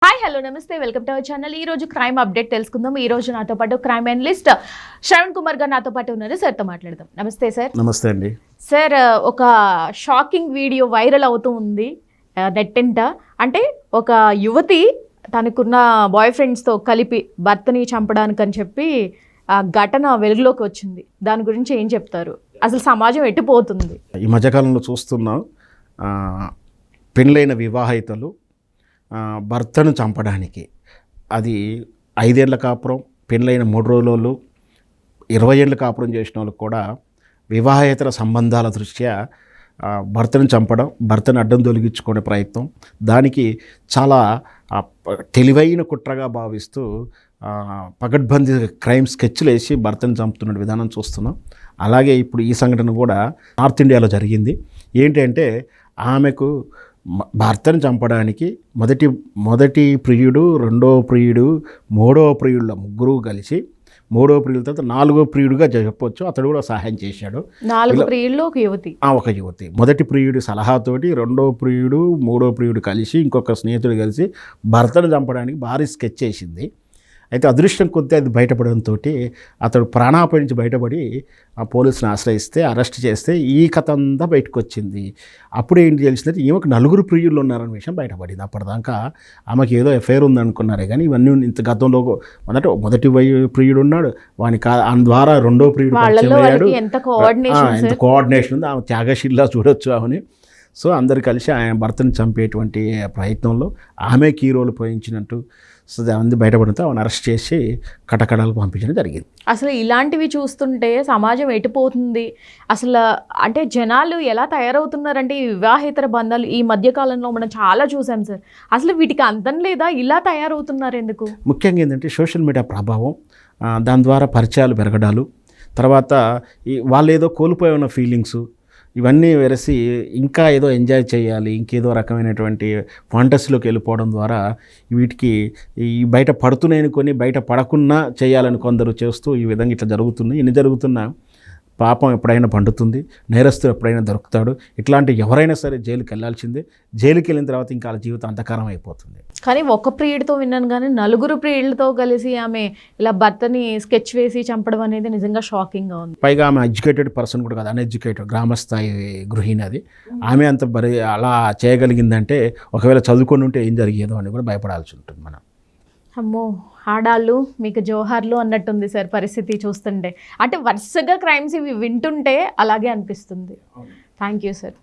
Hi hello నమస్తే welcome to our channel. ఈ రోజు క్రైమ్ అప్డేట్ తెలుసుకుందాం. ఈ రోజు నాతో పాటు క్రైమ్ అనలిస్ట్ శ్రవణ్ కుమార్ గారు నాతో పాటు ఉన్నారు. సార్తో మాట్లాడదాం. నమస్తే సార్. నమస్తే అండి. సార్, ఒక షాకింగ్ వీడియో వైరల్ అవుతూ ఉంది నెట్టింట. అంటే ఒక యువతి తనకున్న బాయ్ ఫ్రెండ్స్తో కలిపి భర్తని చంపడానికి అని చెప్పి ఆ ఘటన వెలుగులోకి వచ్చింది. దాని గురించి ఏం చెప్తారు? అసలు సమాజం ఎట్టిపోతుంది? ఈ మధ్యకాలంలో చూస్తున్నాం, పెళ్ళైన వివాహితలు భర్తను చంపడానికి, అది 5 ఏళ్ల కాపురం, పెళ్ళైన 3 రోజులు, 20 ఏళ్ళ కాపురం చేసిన వాళ్ళకు కూడా వివాహేతర సంబంధాల దృష్ట్యా భర్తను చంపడం, భర్తను అడ్డం తొలగించుకునే ప్రయత్నం, దానికి చాలా తెలివైన కుట్రగా భావిస్తూ పకడ్బందీ క్రైమ్ స్కెచ్లు వేసి భర్తను చంపుతున్న విధానం చూస్తున్నాం. అలాగే ఇప్పుడు ఈ సంఘటన కూడా నార్త్ ఇండియాలో జరిగింది. ఏంటంటే, ఆమెకు భర్తను చంపడానికి మొదటి ప్రియుడు, రెండవ ప్రియుడు, మూడవ ప్రియుళ్ళ ముగ్గురు కలిసి, మూడవ ప్రియుల తర్వాత 4వ ప్రియుడుగా చెప్పొచ్చు, అతడు కూడా సహాయం చేశాడు. 4 ప్రియుల్లో ఒక యువతి మొదటి ప్రియుడి సలహాతోటి రెండవ ప్రియుడు, మూడవ ప్రియుడు కలిసి, ఇంకొక స్నేహితుడు కలిసి భర్తను చంపడానికి భారీ స్కెచ్ చేసింది. అయితే అదృష్టం కొద్దీ అది బయటపడంతో అతడు ప్రాణాపాయ నుంచి బయటపడి ఆ పోలీసుని ఆశ్రయిస్తే, అరెస్ట్ చేస్తే ఈ కథ అంతా బయటకు వచ్చింది. అప్పుడు ఏంటి తెలిసిందంటే, ఈమెకు 4 ప్రియులు ఉన్నారన్న విషయం బయటపడింది. అప్పటిదాకా ఆమెకి ఏదో ఎఫ్ఐఆర్ ఉందనుకున్నారే కానీ, ఇవన్నీ ఇంత గతంలో మొదటి ప్రియుడు ఉన్నాడు, ఆయన ద్వారా రెండో ప్రియుడు అయ్యాడు. ఎంత కోఆర్డినేషన్ ఉంది, ఆమె త్యాగశీల్లా చూడొచ్చు ఆమెని. సో అందరు కలిసి ఆయన భర్తను చంపేటువంటి ప్రయత్నంలో ఆమె కీరోలు పోయించినట్టు సో దాన్ని బయటపడితే ఆమెను అరెస్ట్ చేసి కటకడాలకు పంపించడం జరిగింది. అసలు ఇలాంటివి చూస్తుంటే సమాజం ఎటుపోతుంది అసలు? అంటే జనాలు ఎలా తయారవుతున్నారంటే, ఈ వివాహేతర బంధాలు ఈ మధ్యకాలంలో మనం చాలా చూసాం సార్. అసలు వీటికి అంతం లేదా? ఇలా తయారవుతున్నారు ఎందుకు? ముఖ్యంగా ఏంటంటే సోషల్ మీడియా ప్రభావం, దాని ద్వారా పరిచయాలు పెరగడాలు, తర్వాత వాళ్ళు ఏదో కోల్పోయి ఉన్న ఫీలింగ్స్, ఇవన్నీ వెరసి ఇంకా ఏదో ఎంజాయ్ చేయాలి, ఇంకేదో రకమైనటువంటి ఫాంటసీలోకి వెళ్ళిపోవడం ద్వారా వీటికి ఈ బయట పడుతున్నాయని కొన్ని బయట పడకుండా చేయాలని కొందరు చేస్తూ ఈ విధంగా ఇట్లా జరుగుతున్నాయి. ఎన్ని జరుగుతున్నా పాపం ఎప్పుడైనా పండుతుంది, నేరస్తుడు ఎప్పుడైనా దొరుకుతాడు. ఇట్లాంటి ఎవరైనా సరే జైలుకి వెళ్ళాల్సిందే. జైలుకి వెళ్ళిన తర్వాత ఇంకా వాళ్ళ జీవితం అంధకారం అయిపోతుంది. కానీ ఒక ప్రియుడితో విన్నాను, కానీ 4 ప్రియులతో కలిసి ఆమె ఇలా భర్తని స్కెచ్ వేసి చంపడం అనేది నిజంగా షాకింగ్గా ఉంది. పైగా ఆమె ఎడ్యుకేటెడ్ పర్సన్ కూడా కాదు, అన్ఎడ్యుకేటెడ్ గ్రామస్థాయి గృహిణి. అది ఆమె అంత అలా చేయగలిగిందంటే, ఒకవేళ చదువుకొని ఉంటే ఏం జరిగేదో అని కూడా భయపడాల్సి ఉంటుంది మనం. అమ్మో, ఆడాళ్ళు మీకు జోహార్లు అన్నట్టుంది సార్ పరిస్థితి చూస్తుంటే. అంటే వరుసగా క్రైమ్స్ ఇవి వింటుంటే అలాగే అనిపిస్తుంది. Thank you sir.